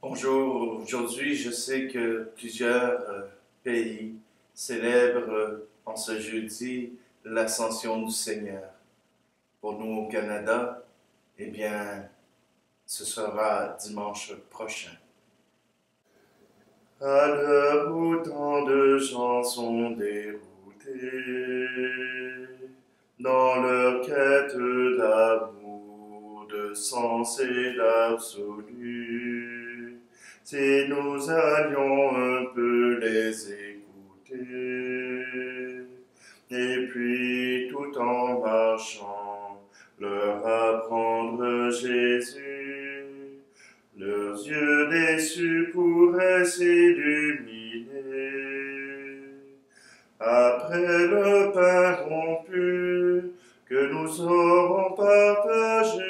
Bonjour, aujourd'hui je sais que plusieurs pays célèbrent en ce jeudi l'ascension du Seigneur. Pour nous au Canada, eh bien, ce sera dimanche prochain. À l'heure où tant de gens sont déroutés dans leur quête d'amour, de sens et d'absolu, si nous allions un peu les écouter, et puis tout en marchant, leur apprendre Jésus, leurs yeux déçus pourraient s'illuminer. Après le pain rompu que nous aurons partagé,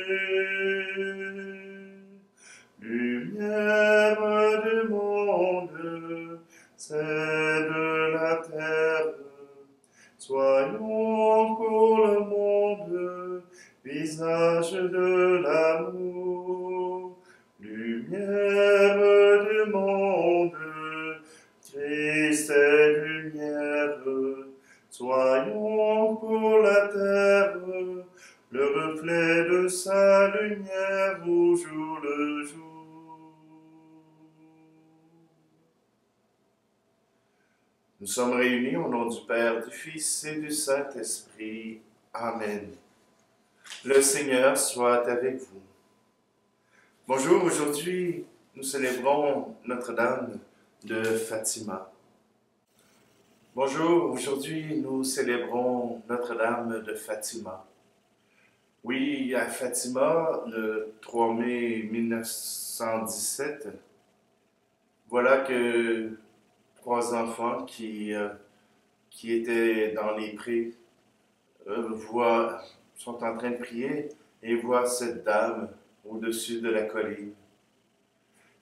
lumière du monde, c'est de la terre. Soyons pour le monde, visage de l'amour, lumière du monde, Christ est lumière. Soyons pour la terre, le reflet de sa lumière au jour le jour. Nous sommes réunis au nom du Père, du Fils et du Saint-Esprit. Amen. Le Seigneur soit avec vous. Bonjour, aujourd'hui nous célébrons Notre-Dame de Fatima. Bonjour, aujourd'hui nous célébrons Notre-Dame de Fatima. Oui, à Fatima, le 3 mai 1917, voilà que trois enfants qui étaient dans les prés sont en train de prier et voient cette dame au-dessus de la colline.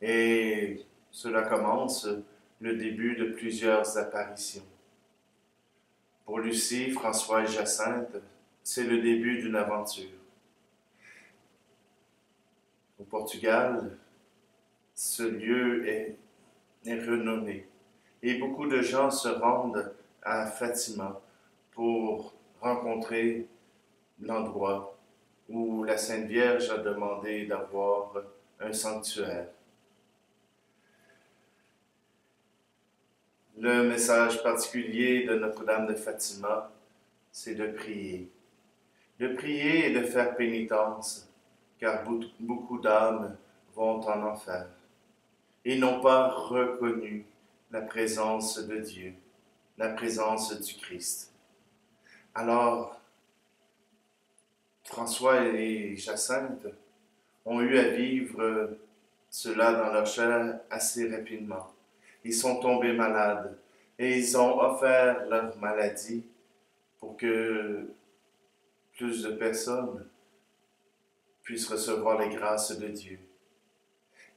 Et cela commence le début de plusieurs apparitions. Pour Lucie, François et Jacinthe, c'est le début d'une aventure. Au Portugal, ce lieu est renommé et beaucoup de gens se rendent à Fatima pour rencontrer l'endroit où la Sainte Vierge a demandé d'avoir un sanctuaire. Le message particulier de Notre-Dame de Fatima, c'est de prier. De prier et de faire pénitence, car beaucoup d'âmes vont en enfer et n'ont pas reconnu la présence de Dieu, la présence du Christ. Alors, François et Jacinthe ont eu à vivre cela dans leur chair assez rapidement. Ils sont tombés malades et ils ont offert leur maladie pour que plus de personnes puissent recevoir les grâces de Dieu.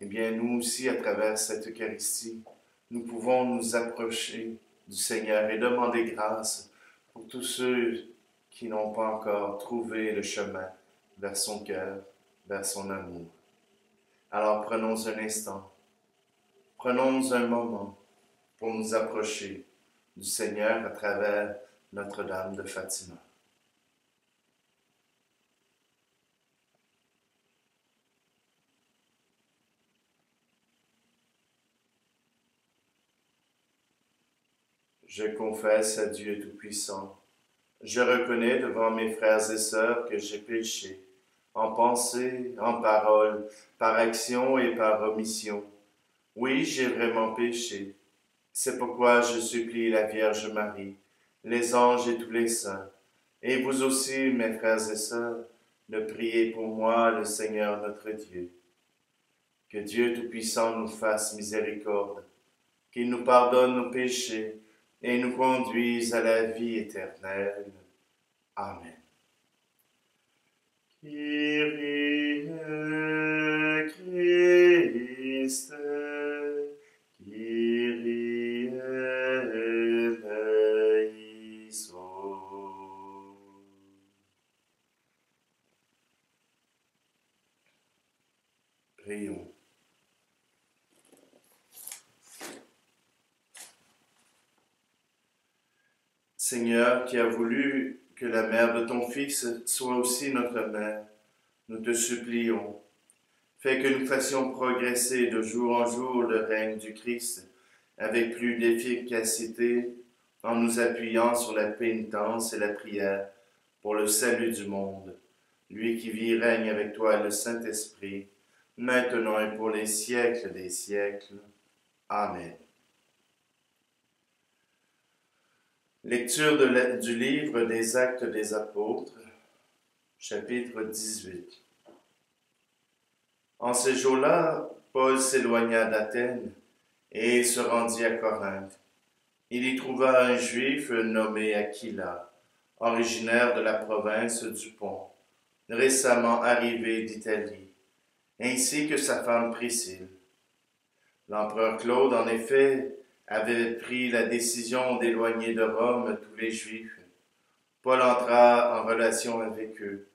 Eh bien, nous aussi, à travers cette Eucharistie, nous pouvons nous approcher du Seigneur et demander grâce pour tous ceux qui n'ont pas encore trouvé le chemin vers son cœur, vers son amour. Alors prenons un instant, prenons un moment pour nous approcher du Seigneur à travers Notre-Dame de Fatima. Je confesse à Dieu Tout-Puissant, je reconnais devant mes frères et sœurs que j'ai péché, en pensée, en parole, par action et par omission. Oui, j'ai vraiment péché. C'est pourquoi je supplie la Vierge Marie, les anges et tous les saints, et vous aussi, mes frères et sœurs, de prier pour moi, le Seigneur notre Dieu. Que Dieu Tout-Puissant nous fasse miséricorde, qu'il nous pardonne nos péchés et nous conduise à la vie éternelle. Amen. Kyrie Christe, Kyrie eleison. Prions. Seigneur, qui as voulu que la mère de ton Fils soit aussi notre mère, nous te supplions. Fais que nous fassions progresser de jour en jour le règne du Christ avec plus d'efficacité en nous appuyant sur la pénitence et la prière pour le salut du monde. Lui qui vit et règne avec toi et le Saint-Esprit, maintenant et pour les siècles des siècles. Amen. Lecture du livre des Actes des Apôtres, chapitre 18. En ces jours-là, Paul s'éloigna d'Athènes et se rendit à Corinthe. Il y trouva un juif nommé Aquila, originaire de la province du Pont, récemment arrivé d'Italie, ainsi que sa femme Priscille. L'empereur Claude, en effet, avait pris la décision d'éloigner de Rome tous les Juifs. Paul entra en relation avec eux.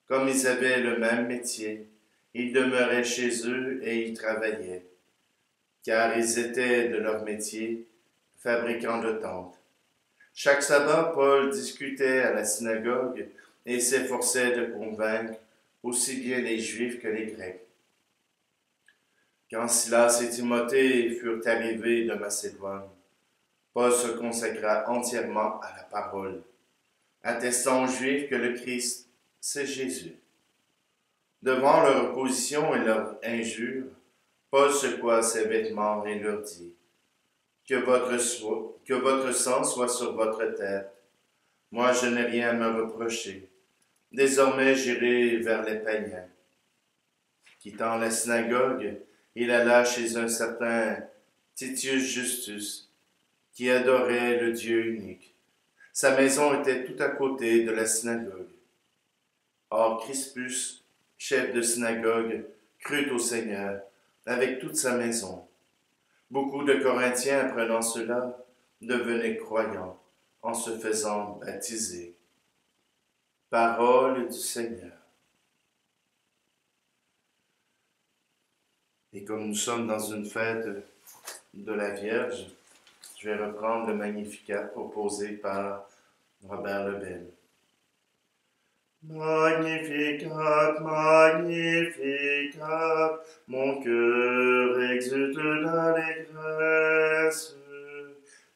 Comme ils avaient le même métier, il demeurait chez eux et y travaillait, car ils étaient de leur métier fabricants de tentes. Chaque sabbat, Paul discutait à la synagogue et s'efforçait de convaincre aussi bien les Juifs que les Grecs. Quand Silas et Timothée furent arrivés de Macédoine, Paul se consacra entièrement à la parole, attestant aux Juifs que le Christ, c'est Jésus. Devant leur opposition et leur injure, Paul secoua ses vêtements et leur dit, que votre sang soit sur votre tête. Moi, je n'ai rien à me reprocher. Désormais, j'irai vers les païens. Quittant la synagogue, il alla chez un certain Titius Justus, qui adorait le Dieu unique. Sa maison était tout à côté de la synagogue. Or Crispus, chef de synagogue, crut au Seigneur avec toute sa maison. Beaucoup de Corinthiens, apprenant cela, devenaient croyants en se faisant baptiser. Parole du Seigneur. Et comme nous sommes dans une fête de la Vierge, je vais reprendre le Magnificat proposé par Robert Lebel. Magnificat, Magnificat, mon cœur exulte d'allégresse.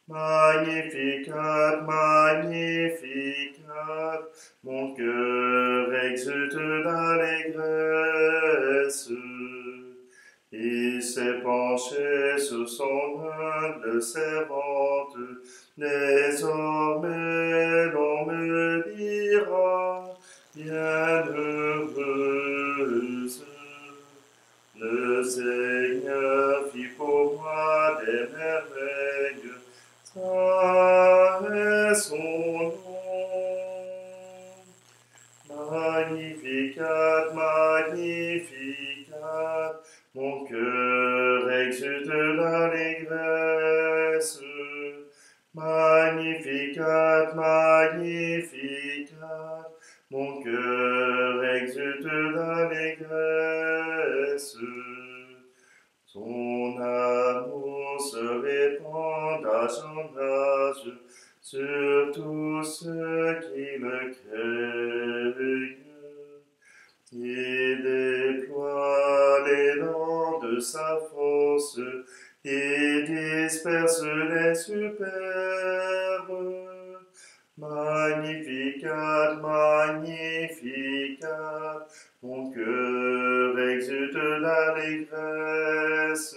Magnificat, Magnificat, mon cœur exulte d'allégresse. Il s'est penché sur son humble servante, désormais l'on me dira, bienheureuse. Le Seigneur fit pour moi des merveilles, ça est son nom. Magnificat, Magnificat, mon cœur exulte d'allégresse. Magnificat, Magnificat, mon cœur exulte d'allégresse. Son amour se répand d'âge en âge sur tous ceux qui le craignent. Il déploie l'élan de sa force, il disperse les superbes. Magnificat, Magnificat, mon cœur exulte d'allégresse.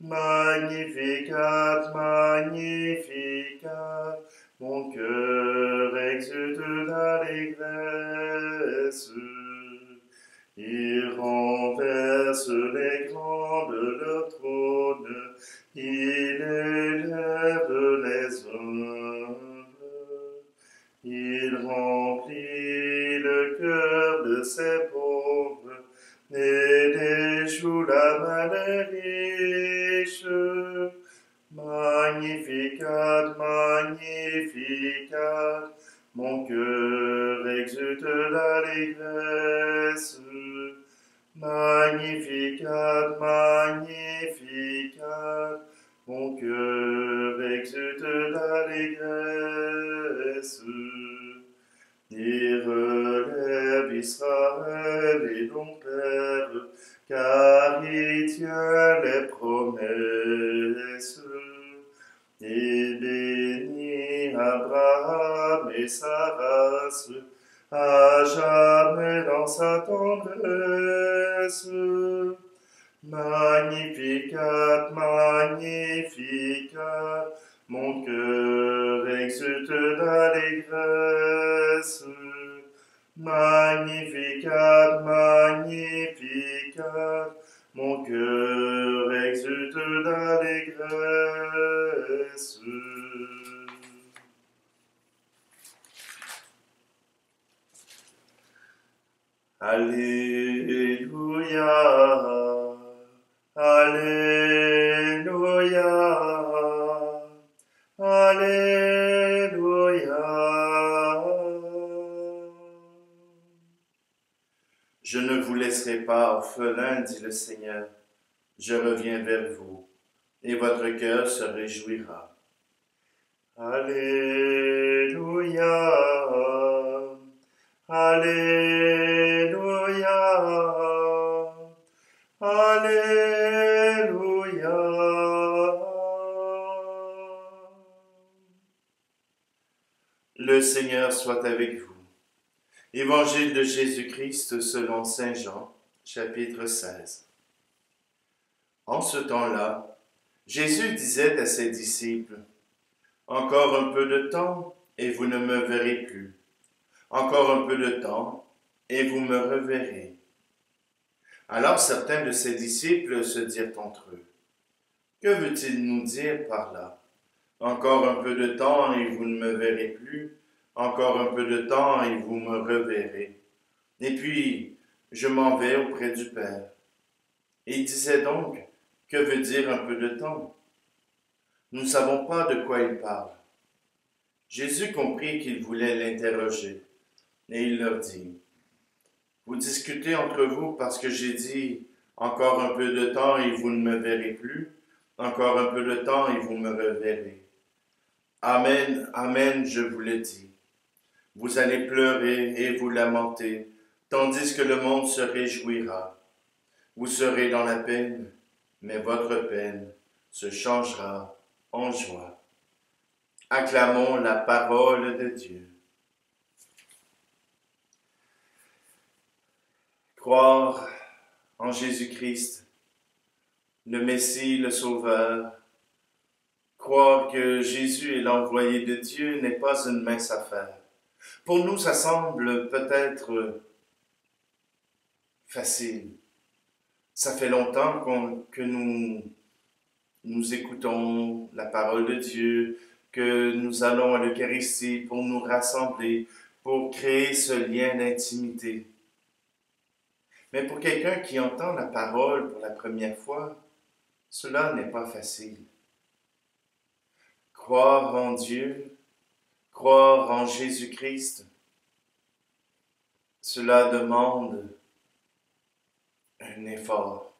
Magnificat, Magnificat, mon cœur exulte d'allégresse. Il renverse les grands de leur trône, il élève les humbles. Il remplit le cœur de ses pauvres et déjoue la main des riches. Magnificat, Magnificat, mon cœur exulte d'allégresse. Magnificat, Magnificat, mon cœur exulte exulte d'allégresse. Et relève Israël et ton Père, car il tient les promesses. Et bénis Abraham et sa race, à jamais dans sa tendresse. Magnificat, Magnificat, mon cœur exulte d'allégresse. Magnificat, Magnificat, mon cœur exulte d'allégresse. Alléluia, Alléluia, Alléluia. Je ne vous laisserai pas orphelin, dit le Seigneur. Je reviens vers vous, et votre cœur se réjouira. Alléluia, Alléluia, Alléluia. Le Seigneur soit avec vous. Évangile de Jésus-Christ selon saint Jean, chapitre 16. En ce temps-là, Jésus disait à ses disciples, « Encore un peu de temps, et vous ne me verrez plus. Encore un peu de temps, et vous me reverrez. » Alors certains de ses disciples se dirent entre eux, « Que veut-il nous dire par là? Encore un peu de temps, et vous ne me verrez plus. Encore un peu de temps, et vous me reverrez. Et puis, je m'en vais auprès du Père. » Il disait donc, « Que veut dire un peu de temps? » Nous ne savons pas de quoi il parle. Jésus comprit qu'il voulait l'interroger, et il leur dit, « Vous discutez entre vous parce que j'ai dit, encore un peu de temps et vous ne me verrez plus, encore un peu de temps et vous me reverrez. Amen, amen, je vous le dis. Vous allez pleurer et vous lamenter, tandis que le monde se réjouira. Vous serez dans la peine, mais votre peine se changera en joie. » Acclamons la parole de Dieu. Croire en Jésus-Christ, le Messie, le Sauveur, croire que Jésus est l'envoyé de Dieu n'est pas une mince affaire. Pour nous, ça semble peut-être facile. Ça fait longtemps que nous écoutons la parole de Dieu, que nous allons à l'Eucharistie pour nous rassembler, pour créer ce lien d'intimité. Mais pour quelqu'un qui entend la parole pour la première fois, cela n'est pas facile. Croire en Dieu, croire en Jésus-Christ, cela demande un effort.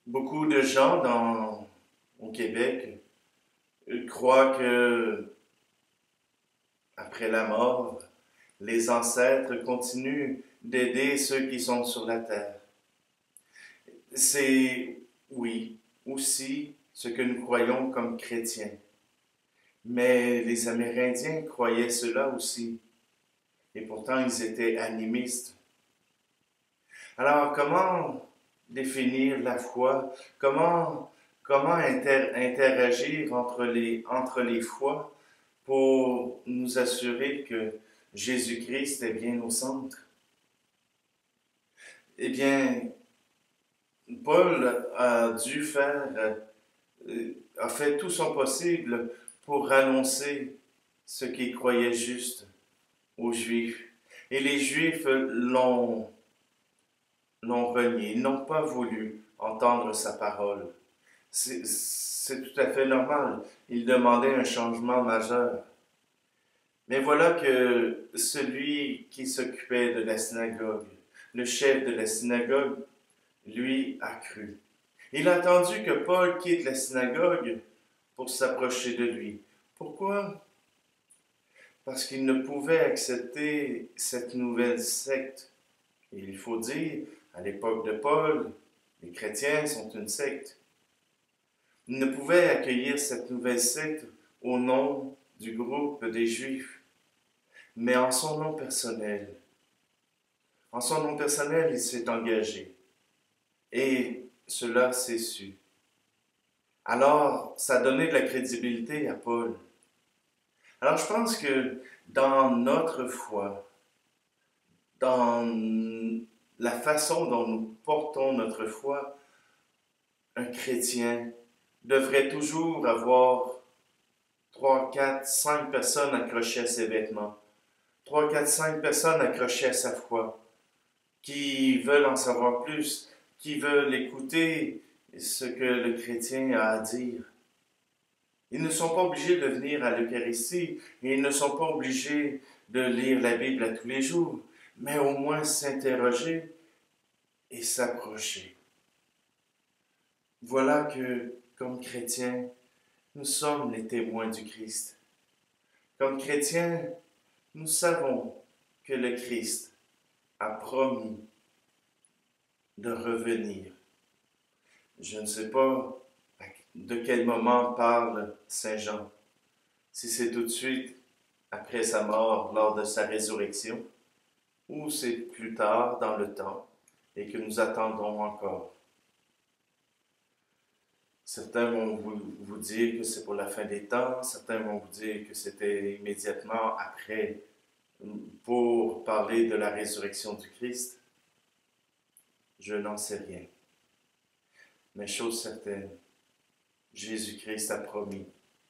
Beaucoup de gens au Québec croient que après la mort, les ancêtres continuent d'aider ceux qui sont sur la terre. C'est, oui, aussi ce que nous croyons comme chrétiens. Mais les Amérindiens croyaient cela aussi. Et pourtant, ils étaient animistes. Alors, comment définir la foi? Comment interagir entre les foi pour nous assurer que Jésus-Christ est bien au centre? Eh bien, Paul a fait tout son possible pour annoncer ce qu'il croyait juste aux Juifs. Et les Juifs l'ont renié, ils n'ont pas voulu entendre sa parole. C'est tout à fait normal. Il demandait un changement majeur. Mais voilà que celui qui s'occupait de la synagogue, le chef de la synagogue, lui a cru. Il a attendu que Paul quitte la synagogue pour s'approcher de lui. Pourquoi? Parce qu'ils ne pouvaient accepter cette nouvelle secte. Et il faut dire, à l'époque de Paul, les chrétiens sont une secte. Ils ne pouvaient accueillir cette nouvelle secte au nom du groupe des Juifs, mais en son nom personnel. En son nom personnel, il s'est engagé. Et cela s'est su. Alors, ça a donné de la crédibilité à Paul. Alors, je pense que dans notre foi, dans la façon dont nous portons notre foi, un chrétien devrait toujours avoir 3, 4, 5 personnes accrochées à ses vêtements, 3, 4, 5 personnes accrochées à sa foi, qui veulent en savoir plus, qui veulent écouter ce que le chrétien a à dire. Ils ne sont pas obligés de venir à l'Eucharistie et ils ne sont pas obligés de lire la Bible à tous les jours, mais au moins s'interroger et s'approcher. Voilà que, comme chrétiens, nous sommes les témoins du Christ. Comme chrétiens, nous savons que le Christ a promis de revenir. Je ne sais pas de quel moment parle Saint Jean. Si c'est tout de suite après sa mort, lors de sa résurrection, ou c'est plus tard dans le temps et que nous attendons encore. Certains vont vous dire que c'est pour la fin des temps, certains vont vous dire que c'était immédiatement après pour parler de la résurrection du Christ. Je n'en sais rien. Mais chose certaine, Jésus-Christ a promis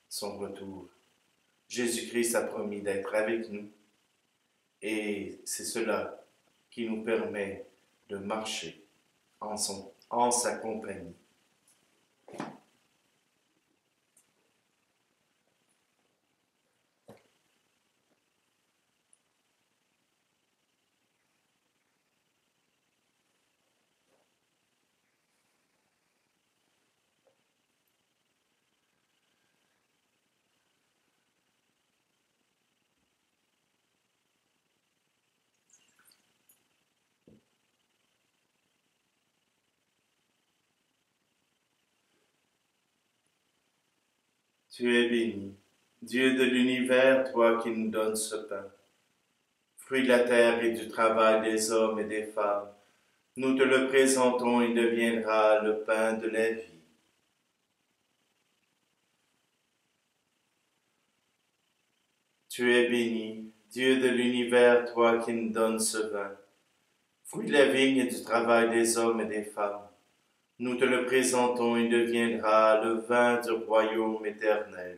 son retour. Jésus-Christ a promis d'être avec nous et c'est cela qui nous permet de marcher en sa compagnie. Tu es béni, Dieu de l'univers, toi qui nous donnes ce pain, fruit de la terre et du travail des hommes et des femmes. Nous te le présentons, il deviendra le pain de la vie. Tu es béni, Dieu de l'univers, toi qui nous donnes ce vin, fruit de la vigne et du travail des hommes et des femmes. Nous te le présentons, il deviendra le vin du royaume éternel.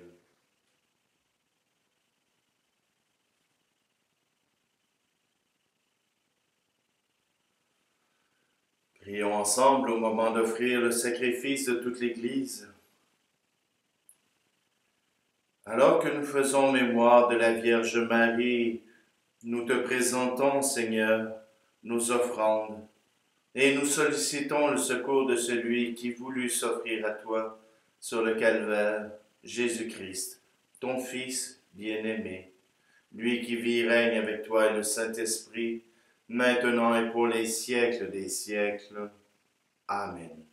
Prions ensemble au moment d'offrir le sacrifice de toute l'Église. Alors que nous faisons mémoire de la Vierge Marie, nous te présentons, Seigneur, nos offrandes, et nous sollicitons le secours de celui qui voulut s'offrir à toi sur le calvaire, Jésus-Christ, ton Fils bien-aimé, lui qui vit et règne avec toi et le Saint-Esprit, maintenant et pour les siècles des siècles. Amen.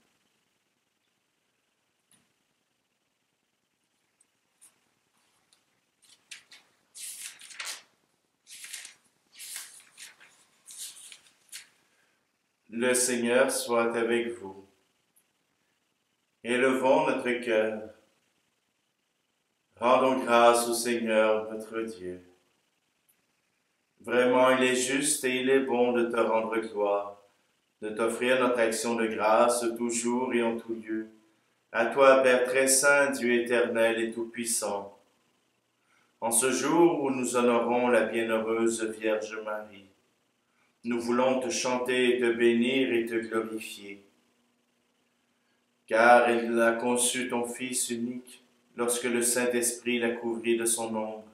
Le Seigneur soit avec vous. Élevons notre cœur. Rendons grâce au Seigneur notre Dieu. Vraiment, il est juste et il est bon de te rendre gloire, de t'offrir notre action de grâce toujours et en tout lieu. À toi, Père très saint, Dieu éternel et tout-puissant. En ce jour où nous honorons la bienheureuse Vierge Marie, nous voulons te chanter et te bénir et te glorifier. Car elle a conçu ton Fils unique, lorsque le Saint-Esprit l'a couvrit de son ombre,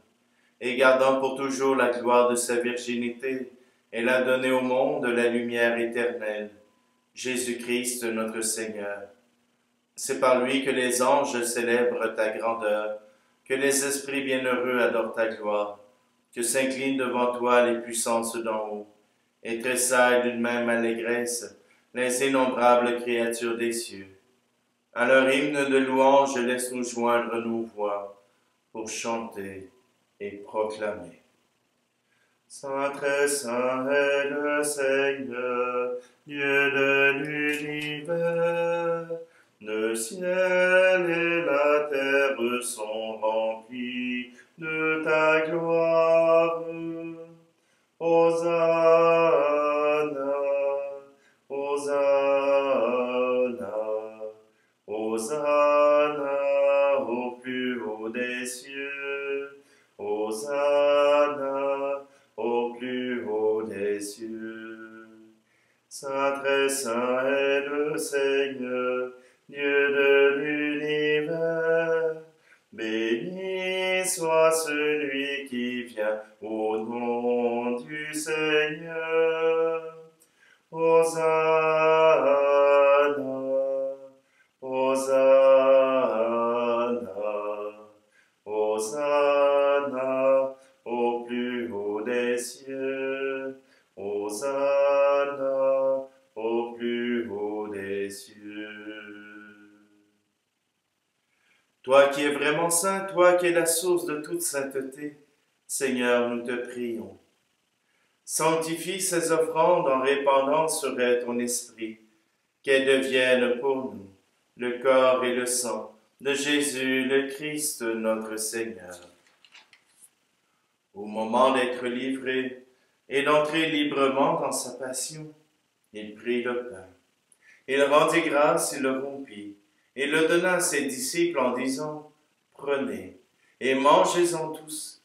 et gardant pour toujours la gloire de sa virginité, elle a donné au monde la lumière éternelle, Jésus-Christ notre Seigneur. C'est par lui que les anges célèbrent ta grandeur, que les esprits bienheureux adorent ta gloire, que s'inclinent devant toi les puissances d'en haut, et tressaillent d'une même allégresse les innombrables créatures des cieux. À leur hymne de louange, laisse-nous joindre nos voix pour chanter et proclamer. Saint, très saint est le Seigneur, Dieu de l'univers. Le ciel et la terre sont remplis de ta gloire. Hosanna, Hosanna, Hosanna au plus haut des cieux. Hosanna au plus haut des cieux. Saint, très saint est le Seigneur, Dieu de l'univers. Béni soit celui qui vient au nom du Seigneur. Hosanna, Hosanna, Hosanna au plus haut des cieux. Hosanna au plus haut des cieux. Toi qui es vraiment saint, toi qui es la source de toute sainteté, Seigneur, nous te prions. Sanctifie ces offrandes en répandant sur elles ton esprit, qu'elles deviennent pour nous le corps et le sang de Jésus le Christ notre Seigneur. Au moment d'être livré et d'entrer librement dans sa passion, il prit le pain. Il rendit grâce, il le rompit, et le donna à ses disciples en disant, « Prenez et mangez-en tous.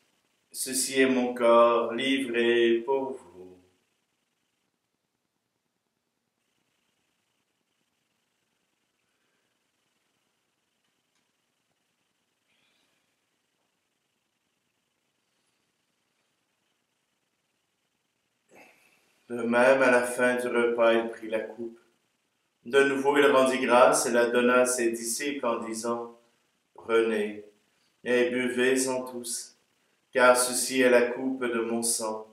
Ceci est mon corps livré pour vous. » De même, à la fin du repas, il prit la coupe. De nouveau, il rendit grâce et la donna à ses disciples en disant, « Prenez et buvez-en tous, car ceci est la coupe de mon sang,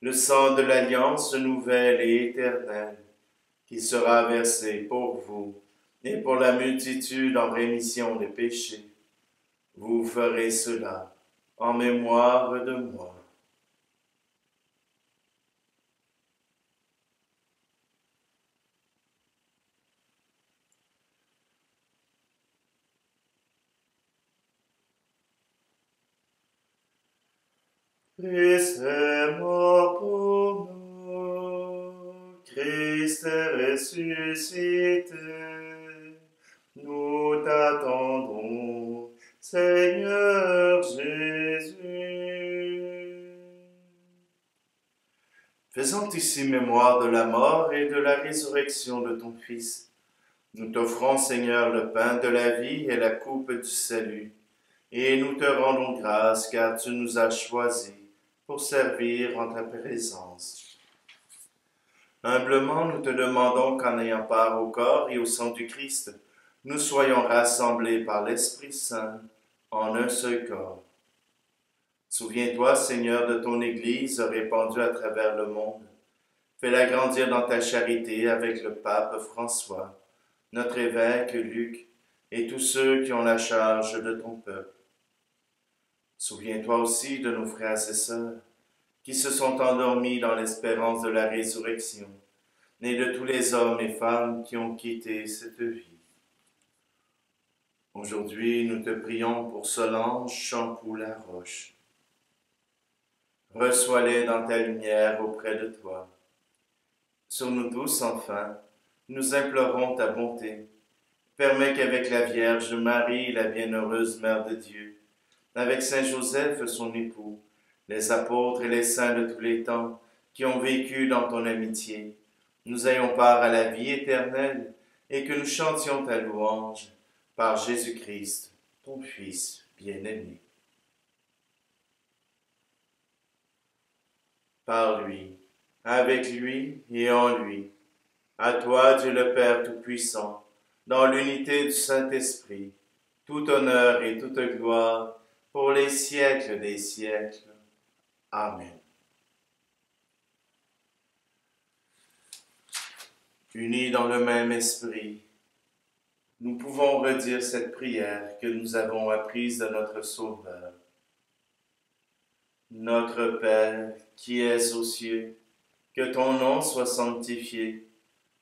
le sang de l'alliance nouvelle et éternelle, qui sera versé pour vous et pour la multitude en rémission des péchés. Vous ferez cela en mémoire de moi. » Christ est mort pour nous, Christ est ressuscité, nous t'attendons, Seigneur Jésus. Faisant ici mémoire de la mort et de la résurrection de ton Fils, nous t'offrons, Seigneur, le pain de la vie et la coupe du salut, et nous te rendons grâce car tu nous as choisis pour servir en ta présence. Humblement, nous te demandons qu'en ayant part au corps et au sang du Christ, nous soyons rassemblés par l'Esprit Saint en un seul corps. Souviens-toi, Seigneur, de ton Église répandue à travers le monde. Fais-la grandir dans ta charité avec le pape François, notre évêque Luc et tous ceux qui ont la charge de ton peuple. Souviens-toi aussi de nos frères et sœurs qui se sont endormis dans l'espérance de la résurrection, et de tous les hommes et femmes qui ont quitté cette vie. Aujourd'hui, nous te prions pour Solange Champoux-Laroche. Reçois-les dans ta lumière auprès de toi. Sur nous tous, enfin, nous implorons ta bonté. Permets qu'avec la Vierge Marie, la bienheureuse Mère de Dieu, avec Saint Joseph, son époux, les apôtres et les saints de tous les temps qui ont vécu dans ton amitié, nous ayons part à la vie éternelle et que nous chantions ta louange par Jésus-Christ, ton Fils bien-aimé. Par lui, avec lui et en lui, à toi, Dieu le Père Tout-Puissant, dans l'unité du Saint-Esprit, tout honneur et toute gloire, pour les siècles des siècles. Amen. Unis dans le même esprit, nous pouvons redire cette prière que nous avons apprise de notre Sauveur. Notre Père, qui es aux cieux, que ton nom soit sanctifié,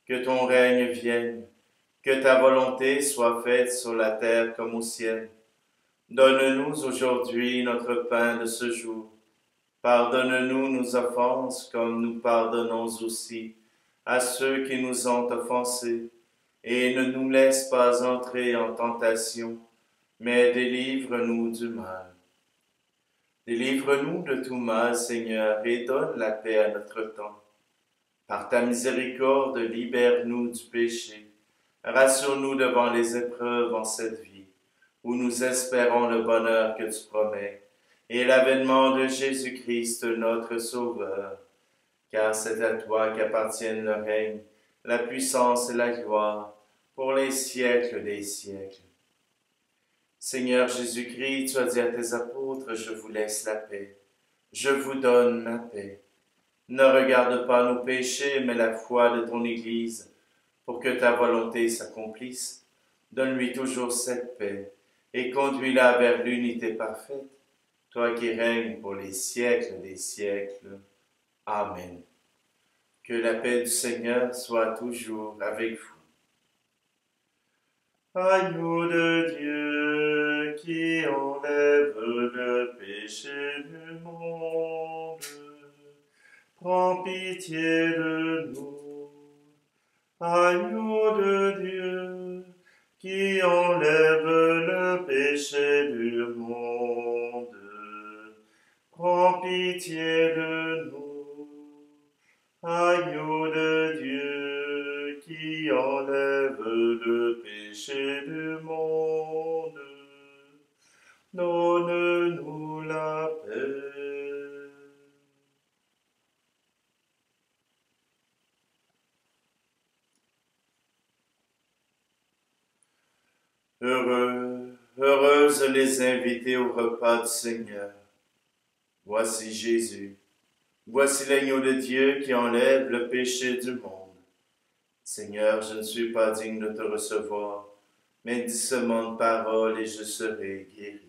que ton règne vienne, que ta volonté soit faite sur la terre comme au ciel. Donne-nous aujourd'hui notre pain de ce jour. Pardonne-nous nos offenses comme nous pardonnons aussi à ceux qui nous ont offensés. Et ne nous laisse pas entrer en tentation, mais délivre-nous du mal. Délivre-nous de tout mal, Seigneur, et donne la paix à notre temps. Par ta miséricorde, libère-nous du péché. Rassure-nous devant les épreuves en cette vie, où nous espérons le bonheur que tu promets, et l'avènement de Jésus-Christ, notre Sauveur. Car c'est à toi qu'appartiennent le règne, la puissance et la gloire, pour les siècles des siècles. Seigneur Jésus-Christ, tu as dit à tes apôtres, je vous laisse la paix, je vous donne ma paix. Ne regarde pas nos péchés, mais la foi de ton Église, pour que ta volonté s'accomplisse. Donne-lui toujours cette paix, et conduis-la vers l'unité parfaite, toi qui règnes pour les siècles des siècles. Amen. Que la paix du Seigneur soit toujours avec vous. Agneau de Dieu qui enlève le péché du monde, prends pitié de nous. Agneau de Dieu qui enlève le péché du monde, prends pitié de nous. Agneau de Dieu qui enlève le péché du monde, donne-nous la paix. Heureuses les invités au repas du Seigneur. Voici Jésus. Voici l'agneau de Dieu qui enlève le péché du monde. Seigneur, je ne suis pas digne de te recevoir, mais dis seulement une parole et je serai guéri.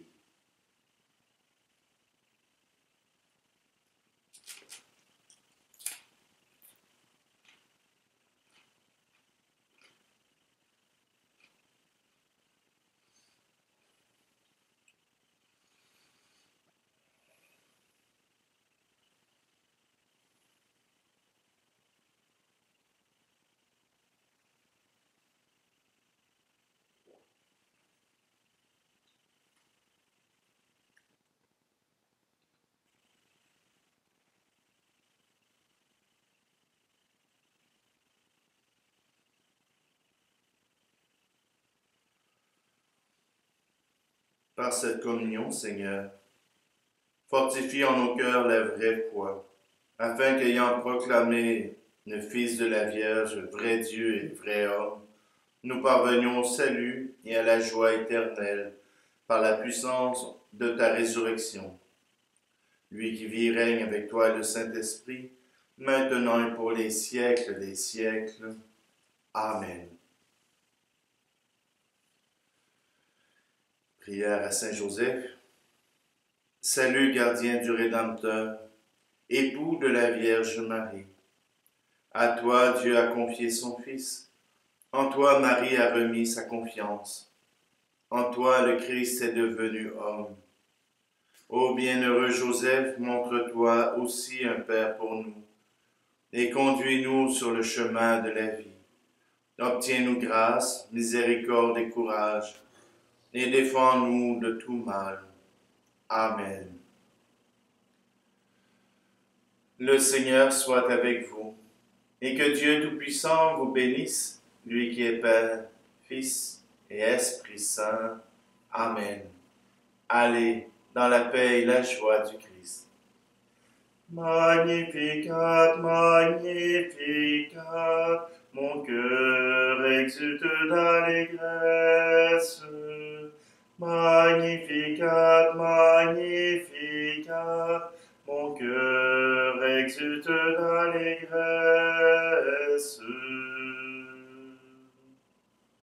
Par cette communion, Seigneur, fortifie en nos cœurs la vraie foi, afin qu'ayant proclamé le Fils de la Vierge, vrai Dieu et vrai homme, nous parvenions au salut et à la joie éternelle par la puissance de ta résurrection. Lui qui vit et règne avec toi et le Saint-Esprit, maintenant et pour les siècles des siècles. Amen. Prière à Saint Joseph. Salut, gardien du Rédempteur, époux de la Vierge Marie. À toi, Dieu a confié son Fils. En toi, Marie a remis sa confiance. En toi, le Christ est devenu homme. Ô bienheureux Joseph, montre-toi aussi un Père pour nous, et conduis-nous sur le chemin de la vie. Obtiens-nous grâce, miséricorde et courage, et défends-nous de tout mal. Amen. Le Seigneur soit avec vous, et que Dieu Tout-Puissant vous bénisse, lui qui est Père, Fils et Esprit Saint. Amen. Allez dans la paix et la joie du Christ. Magnificat, Magnificat, Mon cœur exulte d'allégresse. Magnificat, magnificat, mon cœur exulte d'allégresse.